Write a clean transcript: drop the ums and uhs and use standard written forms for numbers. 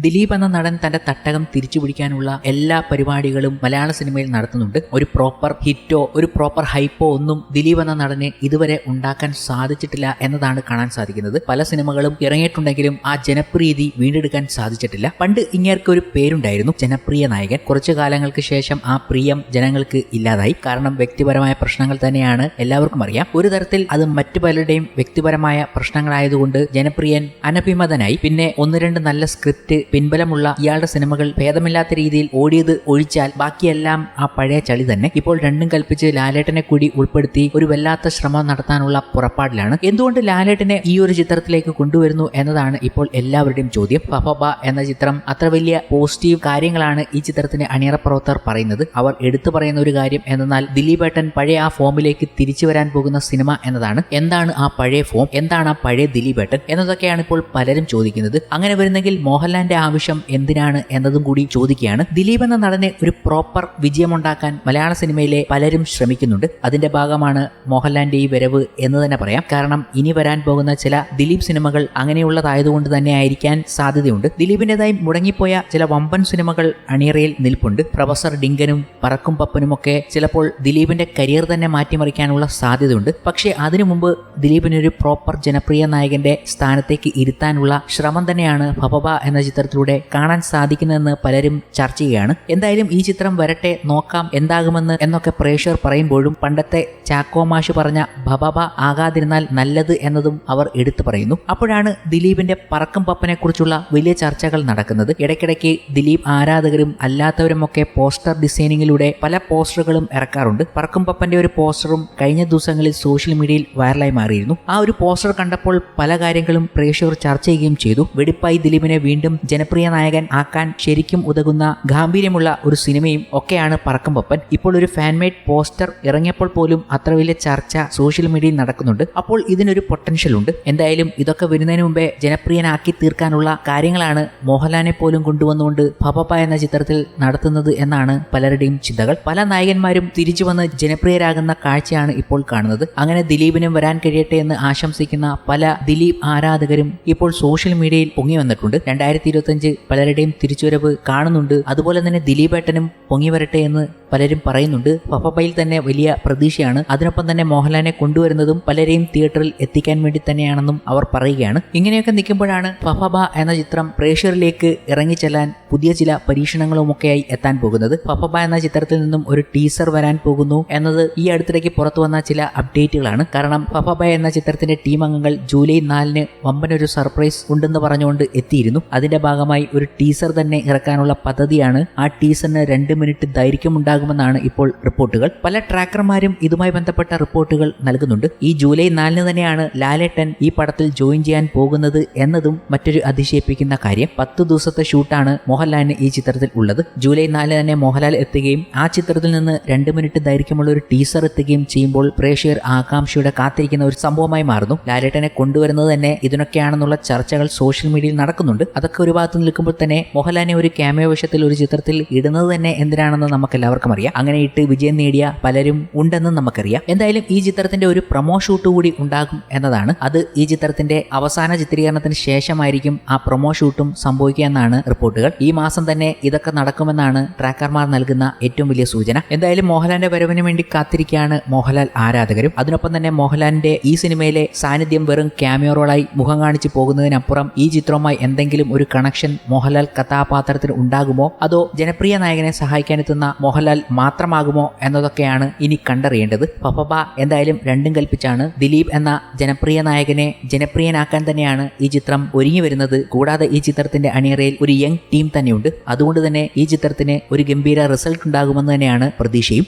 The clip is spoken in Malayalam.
ദിലീപ് എന്ന നടൻ തന്റെ തട്ടകം തിരിച്ചുപിടിക്കാനുള്ള എല്ലാ പരിപാടികളും മലയാള സിനിമയിൽ നടത്തുന്നുണ്ട്. ഒരു പ്രോപ്പർ ഹിറ്റോ ഒരു പ്രോപ്പർ ഹൈപ്പോ ഒന്നും ദിലീപ് എന്ന നടന് ഇതുവരെ ഉണ്ടാക്കാൻ സാധിച്ചിട്ടില്ല എന്നതാണ് കാണാൻ സാധിക്കുന്നത്. പല സിനിമകളും ഇറങ്ങിയിട്ടുണ്ടെങ്കിലും ആ ജനപ്രീതി വീണ്ടെടുക്കാൻ സാധിച്ചിട്ടില്ല. പണ്ട് ഇങ്ങേർക്ക് ഒരു പേരുണ്ടായിരുന്നു, ജനപ്രിയ നായകൻ. കുറച്ചു കാലങ്ങൾക്ക് ശേഷം ആ പ്രിയം ജനങ്ങൾക്ക് ഇല്ലാതായി. കാരണം വ്യക്തിപരമായ പ്രശ്നങ്ങൾ തന്നെയാണ് എല്ലാവർക്കും അറിയാം. ഒരു തരത്തിൽ അത് മറ്റു പലരുടെയും വ്യക്തിപരമായ പ്രശ്നങ്ങളായതുകൊണ്ട് ജനപ്രിയൻ അനഭിമതനായി. പിന്നെ ഒന്ന് രണ്ട് നല്ല സ്ക്രിപ്റ്റ് പിൻബലമുള്ള ഇയാളുടെ സിനിമകൾ ഭേദമില്ലാത്ത രീതിയിൽ ഓടിയത് ഒഴിച്ചാൽ ബാക്കിയെല്ലാം ആ പഴയ ചളി തന്നെ. ഇപ്പോൾ രണ്ടും കൽപ്പിച്ച് ലാലേട്ടനെ കൂടി ഉൾപ്പെടുത്തി ഒരു വല്ലാത്ത ശ്രമം നടത്താനുള്ള പുറപ്പാടിലാണ്. എന്തുകൊണ്ട് ലാലേട്ടനെ ഈ ഒരു ചിത്രത്തിലേക്ക് കൊണ്ടുവരുന്നു എന്നതാണ് ഇപ്പോൾ എല്ലാവരുടെയും ചോദ്യം. പപ്പബ എന്ന ചിത്രം അത്ര വലിയ പോസിറ്റീവ് കാര്യങ്ങളാണ് ഈ ചിത്രത്തിന് അണിയറ പ്രവർത്തകർ പറയുന്നത്. അവർ എടുത്തു പറയുന്ന ഒരു കാര്യം എന്നാൽ ദിലീപേട്ടൻ പഴയ ആ ഫോമിലേക്ക് തിരിച്ചു വരാൻ പോകുന്ന സിനിമ എന്നതാണ്. എന്താണ് ആ പഴയ ഫോം, എന്താണ് ആ പഴയ ദിലീപേട്ടൻ എന്നതൊക്കെയാണ് ഇപ്പോൾ പലരും ചോദിക്കുന്നത്. അങ്ങനെ വരുന്നെങ്കിൽ മോഹൻലാലിന്റെ ആവശ്യം എന്തിനാണ് എന്നതും കൂടി ചോദിക്കുകയാണ്. ദിലീപ് എന്ന നടനെ ഒരു പ്രോപ്പർ വിജയമുണ്ടാക്കാൻ മലയാള സിനിമയിലെ പലരും ശ്രമിക്കുന്നുണ്ട്. അതിന്റെ ഭാഗമാണ് മോഹൻലാലിന്റെ ഈ വരവ് എന്ന് തന്നെ പറയാം. കാരണം ഇനി വരാൻ പോകുന്ന ചില ദിലീപ് സിനിമകൾ അങ്ങനെയുള്ളതായതുകൊണ്ട് തന്നെ ആയിരിക്കാൻ സാധ്യതയുണ്ട്. ദിലീപിന്റേതായി മുടങ്ങിപ്പോയ ചില വമ്പൻ സിനിമകൾ അണിയറയിൽ നിൽപ്പുണ്ട്. പ്രൊഫസർ ഡിങ്കനും പറക്കും പപ്പനുമൊക്കെ ചിലപ്പോൾ ദിലീപിന്റെ കരിയർ തന്നെ മാറ്റിമറിക്കാനുള്ള സാധ്യതയുണ്ട്. പക്ഷേ അതിനു മുമ്പ് ദിലീപിന് ഒരു പ്രോപ്പർ ജനപ്രിയ നായകന്റെ സ്ഥാനത്തേക്ക് ഇരുത്താനുള്ള ശ്രമം തന്നെയാണ് പപ്പബ എന്ന ചിത്രത്തിലൂടെ കാണാൻ സാധിക്കുന്നതെന്ന് പലരും ചർച്ച ചെയ്യുകയാണ്. എന്തായാലും ഈ ചിത്രം വരട്ടെ, നോക്കാം എന്താകുമെന്ന് എന്നൊക്കെ പ്രേക്ഷകർ പറയുമ്പോഴും പണ്ടത്തെ ചാക്കോ മാഷ് പറഞ്ഞ ഭബബ ആകാതിരുന്നാൽ നല്ലത് എന്നതും അവർ എടുത്തു പറയുന്നു. അപ്പോഴാണ് ദിലീപിന്റെ പറക്കും പപ്പനെ കുറിച്ചുള്ള വലിയ ചർച്ചകൾ നടക്കുന്നത്. ഇടയ്ക്കിടയ്ക്ക് ദിലീപ് ആരാധകരും അല്ലാത്തവരുമൊക്കെ പോസ്റ്റർ ഡിസൈനിങ്ങിലൂടെ പല പോസ്റ്ററുകളും ഇറക്കാറുണ്ട്. പറക്കും പപ്പന്റെ ഒരു പോസ്റ്ററും കഴിഞ്ഞ ദിവസങ്ങളിൽ സോഷ്യൽ മീഡിയയിൽ വൈറലായി മാറിയിരുന്നു. ആ ഒരു പോസ്റ്റർ കണ്ടപ്പോൾ പല കാര്യങ്ങളും പ്രേക്ഷകർ ചർച്ച ചെയ്യുകയും ചെയ്തു. വെടിപ്പായി ദിലീപിനെ വീണ്ടും ജനപ്രിയ നായകൻ ആക്കാൻ ശരിക്കും ഉതകുന്ന ഗാംഭീര്യമുള്ള ഒരു സിനിമയും ഒക്കെയാണ് പറക്കും പപ്പൻ. ഇപ്പോൾ ഒരു ഫാൻമേഡ് പോസ്റ്റർ ഇറങ്ങിയപ്പോൾ പോലും അത്ര വലിയ ചർച്ച സോഷ്യൽ മീഡിയയിൽ നടക്കുന്നുണ്ട്. അപ്പോൾ ഇതിനൊരു പൊട്ടൻഷ്യൽ ഉണ്ട്. എന്തായാലും ഇതൊക്കെ വരുന്നതിന് മുമ്പേ ജനപ്രിയനാക്കി തീർക്കാനുള്ള കാര്യങ്ങളാണ് മോഹൻലാലിനെ പോലും കൊണ്ടുവന്നുകൊണ്ട് പപ്പ എന്ന ചിത്രത്തിൽ നടത്തുന്നത് എന്നാണ് പലരുടെയും ചിന്തകൾ. പല നായകന്മാരും തിരിച്ചു വന്ന് ജനപ്രിയരാകുന്ന കാഴ്ചയാണ് ഇപ്പോൾ കാണുന്നത്. അങ്ങനെ ദിലീപിനും വരാൻ കഴിയട്ടെ എന്ന് ആശംസിക്കുന്ന പല ദിലീപ് ആരാധകരും ഇപ്പോൾ സോഷ്യൽ മീഡിയയിൽ പൊങ്ങി വന്നിട്ടുണ്ട്. 2025 പലരുടെയും തിരിച്ചുവരവ് കാണുന്നുണ്ട്. അതുപോലെ തന്നെ ദിലീപേട്ടനും പൊങ്ങി വരട്ടെ എന്ന് പലരും പറയുന്നുണ്ട്. പപ്പയിൽ തന്നെ വലിയ പ്രതീക്ഷയാണ്. അതിനൊപ്പം തന്നെ മോഹൻലാലിനെ കൊണ്ടുവരുന്നതും പലരെയും തിയേറ്ററിൽ എത്തിക്കാൻ വേണ്ടി തന്നെയാണെന്നും അവർ പറയുകയാണ്. ഇങ്ങനെയൊക്കെ നിൽക്കുമ്പോഴാണ് പപ്പബ എന്ന ചിത്രം പ്രേക്ഷകരിലേക്ക് ഇറങ്ങിച്ചെല്ലാൻ പുതിയ ചില പരീക്ഷണങ്ങളുമൊക്കെയായി എത്താൻ പോകുന്നത്. പപ്പബ എന്ന ചിത്രത്തിൽ നിന്നും ഒരു ടീസർ വരാൻ പോകുന്നു എന്നത് ഈ അടുത്തിടയ്ക്ക് പുറത്തു വന്ന ചില അപ്ഡേറ്റുകളാണ്. കാരണം പപ്പബ എന്ന ചിത്രത്തിന്റെ ടീം അംഗങ്ങൾ ജൂലൈ 4 വമ്പനൊരു സർപ്രൈസ് ഉണ്ടെന്ന് പറഞ്ഞുകൊണ്ട് എത്തിയിരുന്നു. അതിന്റെ ഭാഗമായി ഒരു ടീസർ തന്നെ ഇറക്കാനുള്ള പദ്ധതിയാണ്. ആ ടീസറിന് 2 മിനിറ്റ് ദൈർഘ്യമുണ്ടാകുമെന്നാണ് ഇപ്പോൾ റിപ്പോർട്ടുകൾ. പല ട്രാക്കർമാരും ഇതുമായി ബന്ധപ്പെട്ട റിപ്പോർട്ടുകൾ നൽകുന്നുണ്ട്. ഈ ജൂലൈ 4 തന്നെയാണ് ലാലേട്ടൻ ഈ പടത്തിൽ ജോയിൻ ചെയ്യാൻ പോകുന്നത് എന്നതും മറ്റൊരു അതിശയിപ്പിക്കുന്ന കാര്യം. 10 ദിവസത്തെ ഷൂട്ടാണ് മോഹൻലാലിന് ഈ ചിത്രത്തിൽ ഉള്ളത്. ജൂലൈ 4 തന്നെ മോഹൻലാൽ എത്തുകയും ആ ചിത്രത്തിൽ നിന്ന് 2 മിനിറ്റ് ദൈർഘ്യമുള്ള ഒരു ടീസർ എത്തുകയും ചെയ്യുമ്പോൾ പ്രേക്ഷകർ ആകാംക്ഷയുടെ കാത്തിരിക്കുന്ന ഒരു സംഭവമായി മാറുന്നു. ലാലേട്ടനെ കൊണ്ടുവരുന്നത് തന്നെ ഇതിനൊക്കെയാണെന്നുള്ള ചർച്ചകൾ സോഷ്യൽ മീഡിയയിൽ നടക്കുന്നുണ്ട്. അതൊക്കെ ഒരു ഭാഗത്ത് നിൽക്കുമ്പോൾ തന്നെ മോഹൻലാലിനെ ഒരു ക്യാമിയോ വേഷത്തിൽ ഒരു ചിത്രത്തിൽ ഇടുന്നത് തന്നെ എന്തിനാണെന്ന് നമുക്ക് എല്ലാവർക്കും അറിയാം. അങ്ങനെ ഇട്ട് വിജയം നേടിയ പലരും ഉണ്ടെന്ന് നമുക്കറിയാം. എന്തായാലും ഈ ചിത്രത്തിന്റെ ഒരു പ്രൊമോ ഷൂട്ട് കൂടി ഉണ്ടാകും എന്നതാണ്. അത് ഈ ചിത്രത്തിന്റെ അവസാന ചിത്രീകരണത്തിന് ശേഷമായിരിക്കും ആ പ്രൊമോ ഷൂട്ടും സംഭവിക്കുക എന്നാണ് റിപ്പോർട്ടുകൾ. ഈ മാസം തന്നെ ഇതൊക്കെ നടക്കുമെന്നാണ് ട്രാക്കർമാർ നൽകുന്ന ഏറ്റവും വലിയ സൂചന. എന്തായാലും മോഹൻലാലിന്റെ വരവിന് വേണ്ടി കാത്തിരിക്കുകയാണ് മോഹൻലാൽ ആരാധകരും. അതിനൊപ്പം തന്നെ മോഹൻലാലിന്റെ ഈ സിനിമയിലെ സാന്നിധ്യം വെറും ക്യാമിയോ റോളായി മുഖം കാണിച്ചു പോകുന്നതിനപ്പുറം ഈ ചിത്രവുമായി എന്തെങ്കിലും ഒരു കണക്ഷൻ മോഹൻലാൽ കഥാപാത്രത്തിന് ഉണ്ടാകുമോ, അതോ ജനപ്രിയ നായകനെ സഹായിക്കാനെത്തുന്ന മോഹൻലാൽ മാത്രമാകുമോ എന്നതൊക്കെയാണ് ഇനി കണ്ടറിയേണ്ടത്. പപ്പബ എന്തായാലും രണ്ടും കൽപ്പിച്ചാണ്. ദിലീപ് എന്ന ജനപ്രിയ നായകനെ ജനപ്രിയനാക്കാൻ തന്നെയാണ് ഈ ചിത്രം ഒരുങ്ങി വരുന്നത്. കൂടാതെ ഈ ചിത്രത്തിന്റെ അണിയറയിൽ ഒരു യങ് ടീം തന്നെയുണ്ട്. അതുകൊണ്ട് തന്നെ ഈ ചിത്രത്തിന് ഒരു ഗംഭീര റിസൾട്ട് ഉണ്ടാകുമെന്ന് തന്നെയാണ് പ്രതീക്ഷയും.